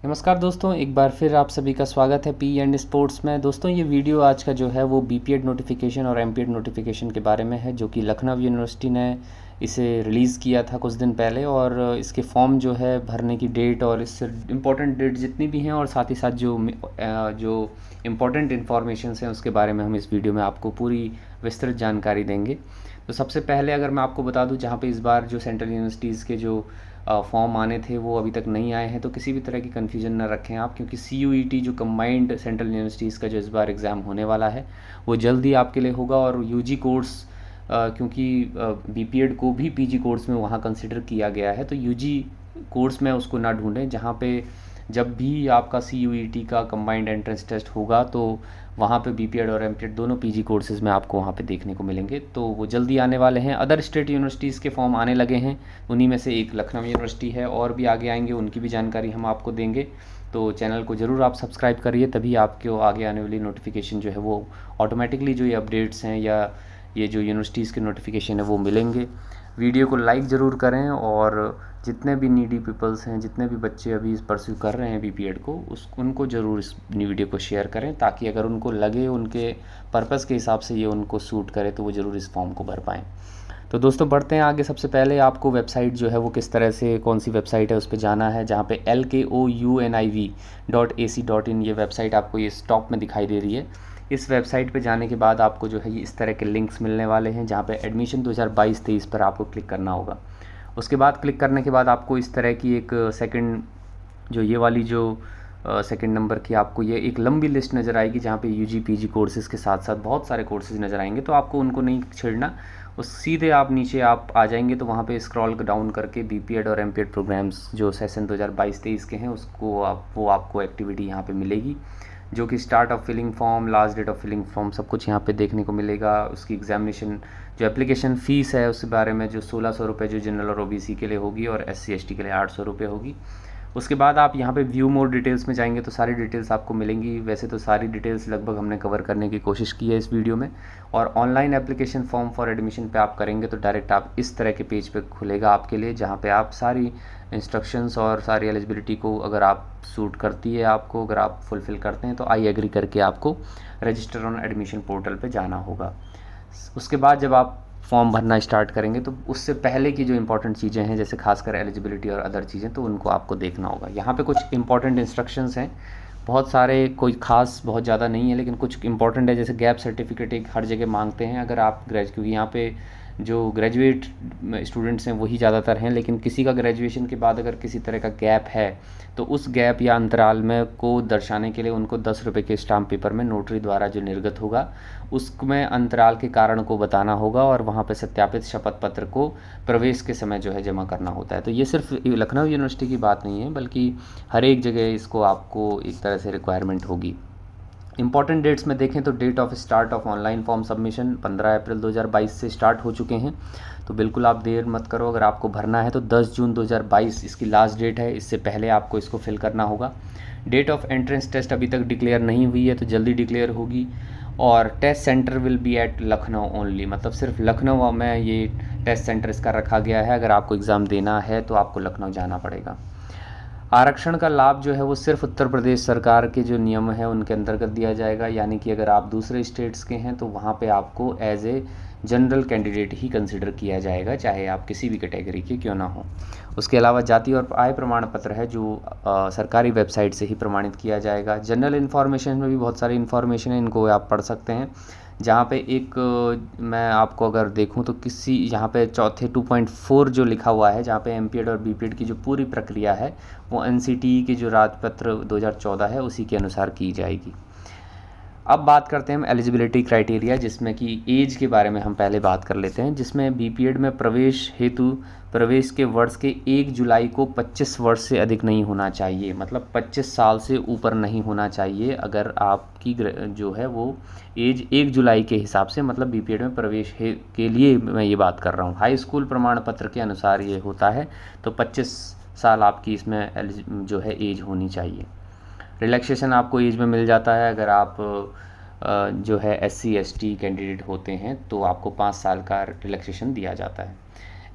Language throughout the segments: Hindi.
नमस्कार दोस्तों, एक बार फिर आप सभी का स्वागत है पी एंड स्पोर्ट्स में। दोस्तों, ये वीडियो आज का जो है वो बीपीएड नोटिफिकेशन और एमपीएड नोटिफिकेशन के बारे में है, जो कि लखनऊ यूनिवर्सिटी ने इसे रिलीज़ किया था कुछ दिन पहले। और इसके फॉर्म जो है भरने की डेट और इससे इम्पोर्टेंट डेट जितनी भी हैं और साथ ही साथ जो इम्पोर्टेंट इन्फॉर्मेशन हैं उसके बारे में हम इस वीडियो में आपको पूरी विस्तृत जानकारी देंगे। तो सबसे पहले अगर मैं आपको बता दूं, जहाँ पे इस बार जो सेंट्रल यूनिवर्सिटीज़ के जो फॉर्म आने थे वो अभी तक नहीं आए हैं, तो किसी भी तरह की कन्फ्यूजन ना रखें आप, क्योंकि CUET जो कंबाइंड सेंट्रल यूनिवर्सिटीज़ का जो इस बार एग्ज़ाम होने वाला है वो जल्द ही आपके लिए होगा। और यूजी कोर्स, क्योंकि बीपीएड को भी पीजी कोर्स में वहाँ कंसिडर किया गया है, तो यूजी कोर्स में उसको ना ढूंढें। जहाँ पे जब भी आपका CUET का कंबाइंड एंट्रेंस टेस्ट होगा तो वहाँ पे बीपीएड और एमपीएड दोनों पीजी कोर्सेज़ में आपको वहाँ पे देखने को मिलेंगे, तो वो जल्दी आने वाले हैं। अदर स्टेट यूनिवर्सिटीज़ के फॉर्म आने लगे हैं, उन्हीं में से एक लखनऊ यूनिवर्सिटी है, और भी आगे आएंगे, उनकी भी जानकारी हम आपको देंगे। तो चैनल को ज़रूर आप सब्सक्राइब करिए, तभी आपको आगे आने वाली नोटिफिकेशन जो है वो ऑटोमेटिकली जो ये अपडेट्स हैं या ये जो यूनिवर्सिटीज़ के नोटिफिकेशन है वो मिलेंगे। वीडियो को लाइक ज़रूर करें, और जितने भी नीडी पीपल्स हैं, जितने भी बच्चे अभी इस परस्यू कर रहे हैं बीपीएड को, उनको ज़रूर इस वीडियो को शेयर करें, ताकि अगर उनको लगे उनके पर्पज़ के हिसाब से ये उनको सूट करे तो वो ज़रूर इस फॉर्म को भर पाएँ। तो दोस्तों, बढ़ते हैं आगे। सबसे पहले आपको वेबसाइट जो है वो किस तरह से, कौन सी वेबसाइट है उस पर जाना है, जहाँ पे LKOUNIV.AC.in ये वेबसाइट आपको ये टॉप में दिखाई दे रही है। इस वेबसाइट पे जाने के बाद आपको जो है ये इस तरह के लिंक्स मिलने वाले हैं, जहाँ पे एडमिशन 2022-23 पर आपको क्लिक करना होगा। उसके बाद क्लिक करने के बाद आपको इस तरह की एक सेकंड, जो ये वाली जो सेकंड नंबर की आपको ये एक लंबी लिस्ट नज़र आएगी, जहाँ पे यूजी पीजी कोर्सेज़ के साथ साथ बहुत सारे कोर्सेज़ नज़र आएंगे। तो आपको उनको नहीं छेड़ना, उस सीधे आप नीचे आप आ जाएंगे, तो वहाँ पे स्क्रॉल डाउन करके बीपीएड और एमपीएड प्रोग्राम्स जो सेशन 2022-23 के हैं उसको आपको एक्टिविटी यहाँ पे मिलेगी, जो कि start of filling form, last date of filling form, सब कुछ यहाँ पे देखने को मिलेगा। उसकी एग्जामिनेशन जो एप्लीकेशन फ़ीस है उस बारे में, जो 1600 रुपये जो जनरल और ओबीसी के लिए होगी, और SC ST के लिए 800 रुपये होगी। उसके बाद आप यहाँ पे व्यू मोर डिटेल्स में जाएंगे तो सारी डिटेल्स आपको मिलेंगी। वैसे तो सारी डिटेल्स लगभग हमने कवर करने की कोशिश की है इस वीडियो में। और online application form for admission पे आप करेंगे तो डायरेक्ट आप इस तरह के पेज पे खुलेगा आपके लिए, जहाँ पे आप सारी इंस्ट्रक्शंस और सारी एलिजिबिलिटी को, अगर आप सूट करती है आपको, अगर आप फुलफ़िल करते हैं, तो आई एग्री करके आपको रजिस्टर ऑन एडमिशन पोर्टल पे जाना होगा। उसके बाद जब आप फॉर्म भरना स्टार्ट करेंगे तो उससे पहले की जो इंपॉर्टेंट चीज़ें हैं, जैसे खासकर एलिजिबिलिटी और अदर चीज़ें, तो उनको आपको देखना होगा। यहाँ पे कुछ इंपॉर्टेंट इंस्ट्रक्शंस हैं, बहुत सारे, कोई खास बहुत ज़्यादा नहीं है, लेकिन कुछ इंपॉर्टेंट है। जैसे गैप सर्टिफिकेट एक हर जगह मांगते हैं, अगर आप क्योंकि यहाँ पे जो ग्रेजुएट स्टूडेंट्स हैं वही ज़्यादातर हैं, लेकिन किसी का ग्रेजुएशन के बाद अगर किसी तरह का गैप है तो उस गैप या अंतराल में को दर्शाने के लिए उनको 10 रुपये के स्टाम्प पेपर में नोटरी द्वारा जो निर्गत होगा उसमें अंतराल के कारण को बताना होगा, और वहाँ पर सत्यापित शपथ पत्र को प्रवेश के समय जो है जमा करना होता है। तो ये सिर्फ लखनऊ यूनिवर्सिटी की बात नहीं है, बल्कि हर एक जगह इसको आपको एक तरह से रिक्वायरमेंट होगी। इंपॉर्टेंट डेट्स में देखें तो date of start of online form submission 15 April 2022 से स्टार्ट हो चुके हैं, तो बिल्कुल आप देर मत करो। अगर आपको भरना है तो 10 जून 2022 इसकी लास्ट डेट है, इससे पहले आपको इसको फिल करना होगा। डेट ऑफ एंट्रेंस टेस्ट अभी तक डिक्लेयर नहीं हुई है, तो जल्दी डिक्लेयर होगी। और test centre will be at Lucknow only, मतलब सिर्फ लखनऊ में ये टेस्ट सेंटर इसका रखा गया है। अगर आपको एग्ज़ाम देना है तो आपको लखनऊ जाना पड़ेगा। आरक्षण का लाभ जो है वो सिर्फ उत्तर प्रदेश सरकार के जो नियम है उनके अंतर्गत दिया जाएगा, यानी कि अगर आप दूसरे स्टेट्स के हैं तो वहाँ पे आपको एज ए जनरल कैंडिडेट ही कंसिडर किया जाएगा, चाहे आप किसी भी कैटेगरी के क्यों ना हो। उसके अलावा जाति और आय प्रमाण पत्र है जो सरकारी वेबसाइट से ही प्रमाणित किया जाएगा। जनरल इन्फॉर्मेशन में भी बहुत सारी इन्फॉर्मेशन है, इनको आप पढ़ सकते हैं। जहाँ पे एक मैं आपको अगर देखूँ तो किसी यहाँ पे चौथे 2.4 जो लिखा हुआ है, जहाँ पे एमपीएड और बीपीएड की जो पूरी प्रक्रिया है वो एनसीटीई के जो राजपत्र 2014 है उसी के अनुसार की जाएगी। अब बात करते हैं हम एलिजिबिलिटी क्राइटेरिया, जिसमें कि एज के बारे में हम पहले बात कर लेते हैं। जिसमें बीपीएड में प्रवेश हेतु प्रवेश के वर्ष के 1 जुलाई को 25 वर्ष से अधिक नहीं होना चाहिए, मतलब 25 साल से ऊपर नहीं होना चाहिए अगर आपकी जो है वो एज 1 जुलाई के हिसाब से, मतलब बीपीएड में प्रवेश के लिए मैं ये बात कर रहा हूँ। हाई स्कूल प्रमाण पत्र के अनुसार ये होता है, तो 25 साल आपकी इसमें जो है एज होनी चाहिए। रिलैक्सेशन आपको एज में मिल जाता है, अगर आप जो है SC ST कैंडिडेट होते हैं तो आपको 5 साल का रिलैक्सेशन दिया जाता है।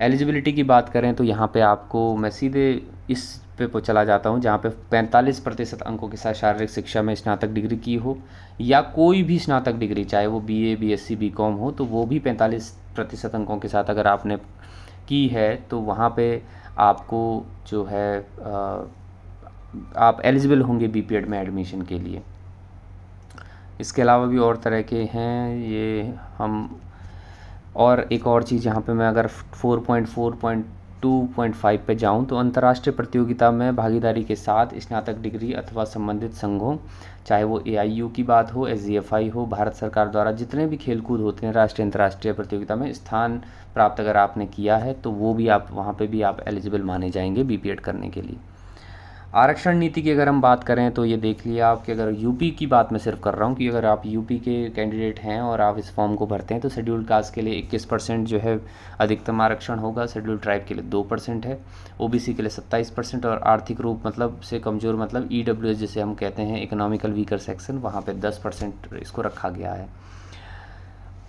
एलिजिबिलिटी की बात करें तो यहाँ पे आपको मैं सीधे इस पे चला जाता हूँ, जहाँ पे 45% अंकों के साथ शारीरिक शिक्षा में स्नातक डिग्री की हो, या कोई भी स्नातक डिग्री, चाहे वो बीए, बीएससी, बीकॉम हो, तो वो भी 45% अंकों के साथ अगर आपने की है तो वहाँ पे आपको जो है आप एलिजिबल होंगे बीपीएड में एडमिशन के लिए। इसके अलावा भी और तरह के हैं ये हम, और एक और चीज़ यहाँ पे मैं अगर 4.4.2.5 पे जाऊँ तो अंतर्राष्ट्रीय प्रतियोगिता में भागीदारी के साथ स्नातक डिग्री अथवा संबंधित संघों, चाहे वो एआईयू की बात हो, एसजीएफआई हो, भारत सरकार द्वारा जितने भी खेलकूद होते हैं राष्ट्रीय अंतर्राष्ट्रीय प्रतियोगिता में स्थान प्राप्त अगर आपने किया है तो वो भी आप वहाँ पे भी आप एलिजिबल माने जाएंगे बीपीएड करने के लिए। आरक्षण नीति की अगर हम बात करें तो ये देख लिया आप कि अगर यूपी की बात मैं सिर्फ कर रहा हूँ कि अगर आप यूपी के कैंडिडेट हैं और आप इस फॉर्म को भरते हैं तो शेड्यूल्ड कास्ट के लिए 21% जो है अधिकतम आरक्षण होगा, शेड्यूल्ड ट्राइब के लिए 2% है, ओबीसी के लिए 27%, और आर्थिक रूप मतलब से कमज़ोर मतलब ईडब्ल्यूएस जिसे हम कहते हैं इकोनॉमिकल वीकर सेक्शन, वहाँ पर 10% इसको रखा गया है।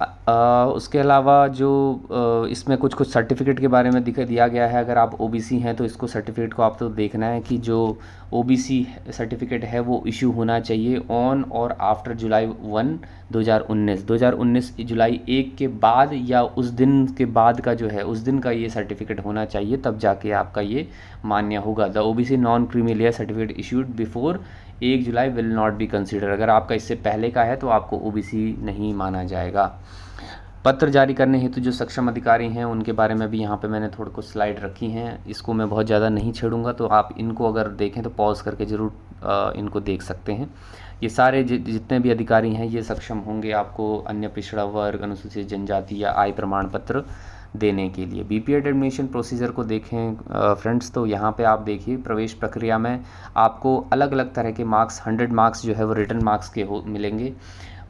उसके अलावा जो इसमें कुछ कुछ सर्टिफिकेट के बारे में दिया गया है। अगर आप ओबीसी हैं तो इसको सर्टिफिकेट को आप तो देखना है कि जो ओबीसी सर्टिफिकेट है वो इशू होना चाहिए ऑन और आफ्टर जुलाई 1, 2019 जुलाई 1 के बाद या उस दिन के बाद का जो है उस दिन का ये सर्टिफिकेट होना चाहिए, तब जाके आपका ये मान्य होगा। The OBC non creamy layer certificate issued before 1 July will not be consider. अगर आपका इससे पहले का है तो आपको ओबीसी नहीं माना जाएगा। पत्र जारी करने हेतु जो सक्षम अधिकारी हैं उनके बारे में भी यहाँ पे मैंने थोड़ा कुछ स्लाइड रखी हैं, इसको मैं बहुत ज़्यादा नहीं छेड़ूंगा, तो आप इनको अगर देखें तो पॉज करके ज़रूर इनको देख सकते हैं। ये सारे जितने भी अधिकारी हैं ये सक्षम होंगे आपको अन्य पिछड़ा वर्ग, अनुसूचित जनजाति या आय प्रमाण पत्र देने के लिए। बीपीएड एडमिशन प्रोसीजर को देखें फ्रेंड्स, तो यहाँ पे आप देखिए प्रवेश प्रक्रिया में आपको अलग अलग तरह के मार्क्स, 100 मार्क्स जो है वो रिटन मार्क्स के मिलेंगे,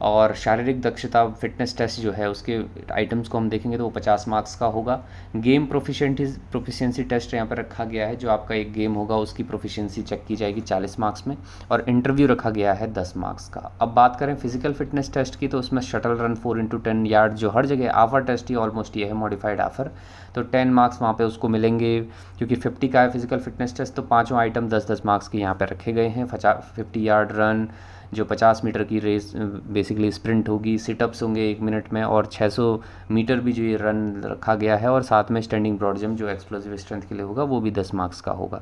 और शारीरिक दक्षता फिटनेस टेस्ट जो है उसके आइटम्स को हम देखेंगे तो वो 50 मार्क्स का होगा। गेम प्रोफिशिएंसी टेस्ट यहाँ पर रखा गया है, जो आपका एक गेम होगा उसकी प्रोफिशिएंसी चेक की जाएगी 40 मार्क्स में, और इंटरव्यू रखा गया है 10 मार्क्स का। अब बात करें फिजिकल फिटनेस टेस्ट की, तो उसमें शटल रन 4x10 यार्ड जो हर जगह आफर टेस्ट ही ऑलमोस्ट ये है, मॉडिफाइड आफर, तो 10 मार्क्स वहाँ पे उसको मिलेंगे। क्योंकि 50 का है फिजिकल फिटनेस टेस्ट तो पाँचों आइटम 10-10 मार्क्स के यहाँ पर रखे गए हैं। 50 यार्ड रन जो 50 मीटर की रेस बेसिकली स्प्रिंट होगी, सिटअप्स होंगे 1 मिनट में, और 600 मीटर भी जो ये रन रखा गया है, और साथ में स्टैंडिंग ब्रॉड जंप जो एक्सप्लोसिव स्ट्रेंथ के लिए होगा वो भी 10 मार्क्स का होगा।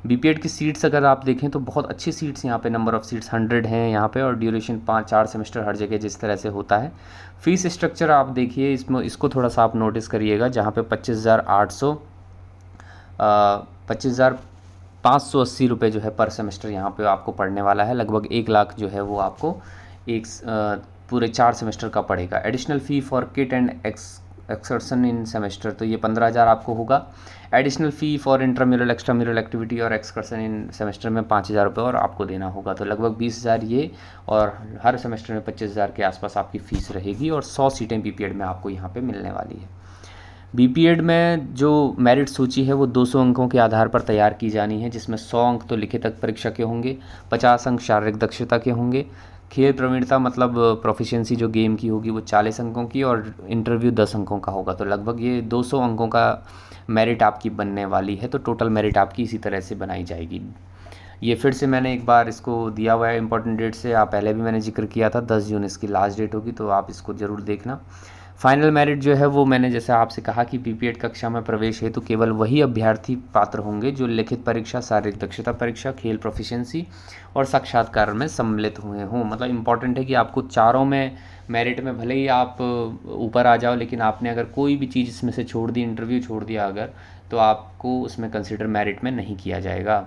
बीपीएड की सीट्स अगर आप देखें तो बहुत अच्छी सीट्स यहाँ पे, नंबर ऑफ़ सीट्स 100 हैं यहाँ पे, और ड्यूरेशन 5-4 सेमेस्टर हर जगह जिस तरह से होता है। फीस स्ट्रक्चर आप देखिए इसमें, इसको थोड़ा सा आप नोटिस करिएगा, जहाँ पे 25,580 रुपये जो है पर सेमेस्टर यहाँ पे आपको पढ़ने वाला है। लगभग 1 लाख जो है वो आपको पूरे 4 सेमेस्टर का पड़ेगा। Additional fee for kit and excursion in semester, तो ये 15,000 आपको होगा। Additional fee for intramural extramural activity और एक्सकर्शन इन सेमेस्टर में 5,000 रुपये और आपको देना होगा, तो लगभग 20,000 ये, और हर सेमेस्टर में 25,000 के आसपास आपकी फ़ीस रहेगी, और 100 सीटें बीपीएड में आपको यहाँ पे मिलने वाली है। बीपीएड में जो मेरिट सूची है वो 200 अंकों के आधार पर तैयार की जानी है, जिसमें 100 अंक तो लिखित परीक्षा के होंगे, 50 अंक शारीरिक दक्षता के होंगे, खेल प्रवीणता मतलब प्रोफिशिएंसी जो गेम की होगी वो 40 अंकों की, और इंटरव्यू 10 अंकों का होगा, तो लगभग ये 200 अंकों का मेरिट आपकी बनने वाली है। तो टोटल मेरिट आपकी इसी तरह से बनाई जाएगी। ये फिर से मैंने एक बार इसको दिया हुआ है इंपॉर्टेंट डेट से, आप पहले भी मैंने जिक्र किया था, 10 जून इसकी लास्ट डेट होगी, तो आप इसको ज़रूर देखना। फाइनल मेरिट जो है वो मैंने जैसे आपसे कहा कि बीपीएड कक्षा में प्रवेश हेतु केवल वही अभ्यर्थी पात्र होंगे जो लिखित परीक्षा, शारीरिक दक्षता परीक्षा, खेल प्रोफिशिएंसी और साक्षात्कार में सम्मिलित हुए हों। मतलब इम्पॉर्टेंट है कि आपको चारों में मेरिट में भले ही आप ऊपर आ जाओ, लेकिन आपने अगर कोई भी चीज़ इसमें से छोड़ दी, इंटरव्यू छोड़ दिया अगर, तो आपको उसमें कंसिडर मेरिट में नहीं किया जाएगा।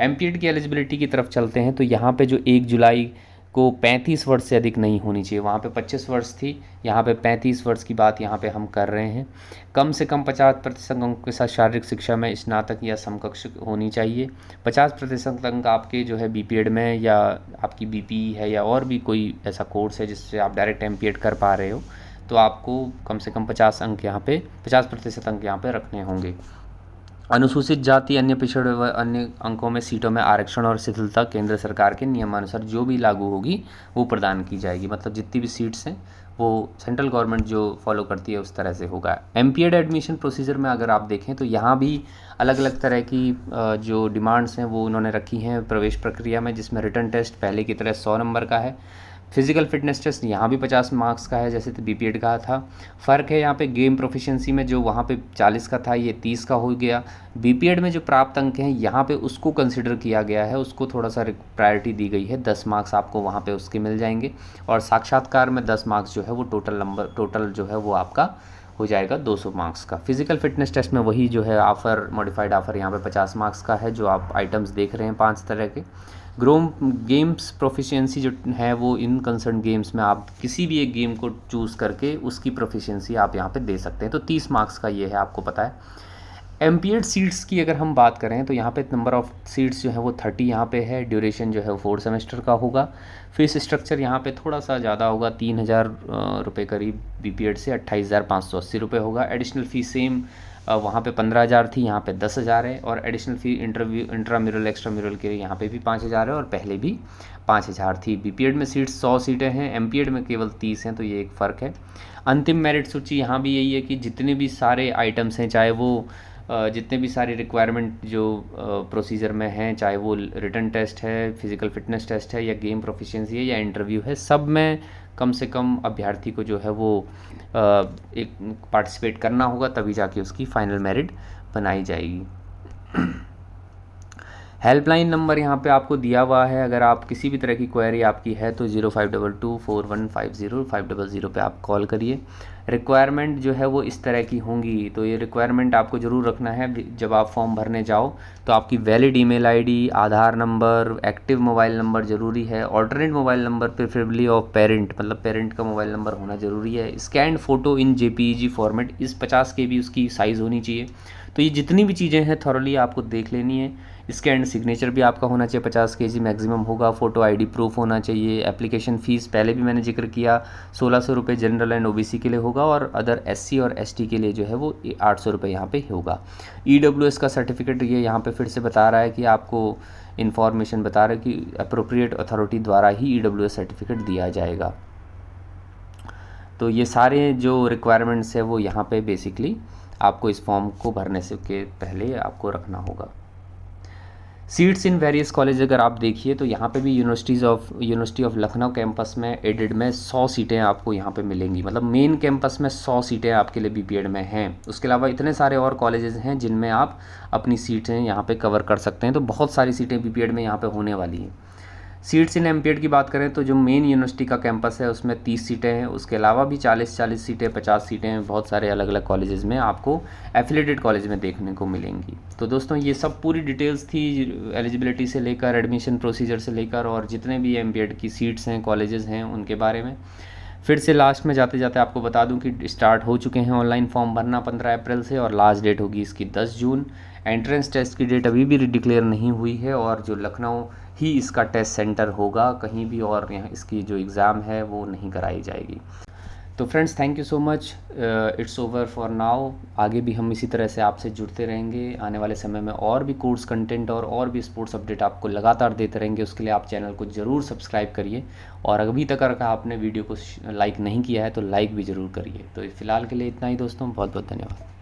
एमपीएड की एलिजिबिलिटी की तरफ चलते हैं, तो यहाँ पे जो 1 जुलाई को 35 वर्ष से अधिक नहीं होनी चाहिए, वहाँ पे 25 वर्ष थी, यहाँ पे 35 वर्ष की बात यहाँ पे हम कर रहे हैं। कम से कम 50% अंक के साथ शारीरिक शिक्षा में स्नातक या समकक्ष होनी चाहिए। 50% अंक आपके जो है बीपीएड में, या आपकी बीपी है या और भी कोई ऐसा कोर्स है जिससे आप डायरेक्ट एमपीएड कर पा रहे हो, तो आपको कम से कम 50 अंक यहाँ पे 50% अंक यहाँ पे रखने होंगे। अनुसूचित जाति, अन्य पिछड़े व अन्य अंकों में सीटों में आरक्षण और शिथिलता केंद्र सरकार के नियमानुसार जो भी लागू होगी वो प्रदान की जाएगी। मतलब जितनी भी सीट्स हैं वो सेंट्रल गवर्नमेंट जो फॉलो करती है उस तरह से होगा। एमपीएड एडमिशन प्रोसीजर में अगर आप देखें तो यहाँ भी अलग अलग तरह की जो डिमांड्स हैं वो उन्होंने रखी हैं प्रवेश प्रक्रिया में, जिसमें रिटन टेस्ट पहले की तरह 100 नंबर का है, फिजिकल फिटनेस टेस्ट यहाँ भी 50 मार्क्स का है जैसे तो बीपीएड का था। फ़र्क है यहाँ पे गेम प्रोफिशिएंसी में, जो वहाँ पे 40 का था ये 30 का हो गया। बीपीएड में जो प्राप्त अंक हैं यहाँ पे उसको कंसिडर किया गया है, उसको थोड़ा सा प्रायोरिटी दी गई है, 10 मार्क्स आपको वहाँ पे उसके मिल जाएंगे, और साक्षात्कार में 10 मार्क्स जो है वो टोटल जो है वो आपका हो जाएगा 200 मार्क्स का। फिजिकल फिटनेस टेस्ट में वही जो है ऑफ़र, मॉडिफाइड ऑफ़र यहाँ पे 50 मार्क्स का है, जो आप आइटम्स देख रहे हैं 5 तरह के। गेम्स प्रोफिशिएंसी जो है वो इन कंसर्न गेम्स में आप किसी भी एक गेम को चूज़ करके उसकी प्रोफिशिएंसी आप यहाँ पे दे सकते हैं, तो 30 मार्क्स का ये है, आपको पता है। एमपीएड सीट्स की अगर हम बात करें तो यहाँ पे नंबर ऑफ़ सीट्स जो है वो 30 यहाँ पे है, ड्यूरेशन जो है 4 सेमेस्टर का होगा। फीस स्ट्रक्चर यहाँ पे थोड़ा सा ज़्यादा होगा, 3,000 रुपये करीब बीपीएड से 28,580 रुपये होगा। एडिशनल फ़ीस सेम वहाँ पे 15,000 थी, यहाँ पे 10,000 है, और एडिशनल फ़ी इंट्राम्यूरल एक्स्ट्राम्यूरल के लिए यहाँ पे भी 5,000 है, और पहले भी 5,000 थी। बीपीएड में सीट्स 100 सीटें हैं, एमपीएड में केवल 30 हैं, तो ये एक फ़र्क है। अंतिम मेरिट सूची यहाँ भी यही है कि जितने भी सारे आइटम्स हैं, चाहे वो जितने भी सारी रिक्वायरमेंट जो प्रोसीजर में हैं, चाहे वो रिटन टेस्ट है, फिज़िकल फिटनेस टेस्ट है, या गेम प्रोफिशिएंसी है, या इंटरव्यू है, सब में कम से कम अभ्यर्थी को जो है वो एक पार्टिसिपेट करना होगा, तभी जाके उसकी फ़ाइनल मेरिट बनाई जाएगी। हेल्पलाइन नंबर यहाँ पे आपको दिया हुआ है, अगर आप किसी भी तरह की क्वेरी आपकी है तो 05224150 पे आप कॉल करिए। रिक्वायरमेंट जो है वो इस तरह की होंगी, तो ये रिक्वायरमेंट आपको ज़रूर रखना है जब आप फॉर्म भरने जाओ। तो आपकी वैलिड ईमेल आईडी, आधार नंबर, एक्टिव मोबाइल नंबर ज़रूरी है, alternate mobile number preferably of parent, मतलब पेरेंट का मोबाइल नंबर होना ज़रूरी है। स्कैन फ़ोटो इन जेपीईजी फॉर्मेट, इस 50 KB उसकी साइज़ होनी चाहिए। तो ये जितनी भी चीज़ें हैं थॉरली आपको देख लेनी है। स्कैन सिग्नेचर भी आपका होना चाहिए, 50 kg मैक्सिमम होगा। फ़ोटो आईडी प्रूफ होना चाहिए। एप्लीकेशन फ़ीस पहले भी मैंने जिक्र किया, 1600 रुपये जनरल एंड ओबीसी के लिए होगा, और अदर SC और ST के लिए जो है वो 800 रुपये यहाँ पे होगा। EWS का सर्टिफिकेट ये यहाँ पे फिर से बता रहा है कि आपको इन्फॉर्मेशन बता रहा है कि अप्रोप्रिएट अथॉरिटी द्वारा ही EWS सर्टिफिकेट दिया जाएगा। तो ये सारे जो रिक्वायरमेंट्स है वो यहाँ पे बेसिकली आपको इस फॉर्म को भरने से के पहले आपको रखना होगा। सीट्स इन वेरियस कॉलेज अगर आप देखिए तो यहाँ पे भी यूनिवर्सिटी ऑफ लखनऊ कैंपस में एडेड में 100 सीटें आपको यहाँ पे मिलेंगी, मतलब मेन कैंपस में 100 सीटें आपके लिए बीपीएड में हैं। उसके अलावा इतने सारे और कॉलेजेस हैं जिनमें आप अपनी सीटें यहाँ पे कवर कर सकते हैं, तो बहुत सारी सीटें बीपीएड में यहाँ पे होने वाली हैं। सीट्स इन एमपीएड की बात करें तो जो मेन यूनिवर्सिटी का कैंपस है उसमें 30 सीटें हैं, उसके अलावा भी 40 सीटें, 50 सीटें हैं, बहुत सारे अलग अलग कॉलेजेस में आपको एफिलेटेड कॉलेज में देखने को मिलेंगी। तो दोस्तों ये सब पूरी डिटेल्स थी एलिजिबिलिटी से लेकर, एडमिशन प्रोसीजर से लेकर, और जितने भी एमपीएड की सीट्स हैं, कॉलेजेस हैं, उनके बारे में। फिर से लास्ट में जाते जाते आपको बता दूं कि स्टार्ट हो चुके हैं ऑनलाइन फॉर्म भरना 15 अप्रैल से, और लास्ट डेट होगी इसकी 10 जून। एंट्रेंस टेस्ट की डेट अभी भी डिक्लेयर नहीं हुई है, और जो लखनऊ ही इसका टेस्ट सेंटर होगा, कहीं भी और यहाँ इसकी जो एग्ज़ाम है वो नहीं कराई जाएगी। तो friends, thank you so much, it's over for now. आगे भी हम इसी तरह से आपसे जुड़ते रहेंगे। आने वाले समय में और भी कोर्स कंटेंट और भी स्पोर्ट्स अपडेट आपको लगातार देते रहेंगे। उसके लिए आप चैनल को ज़रूर सब्सक्राइब करिए, और अभी तक अगर आपने वीडियो को लाइक नहीं किया है तो लाइक भी ज़रूर करिए। तो फ़िलहाल के लिए इतना ही दोस्तों, बहुत बहुत धन्यवाद।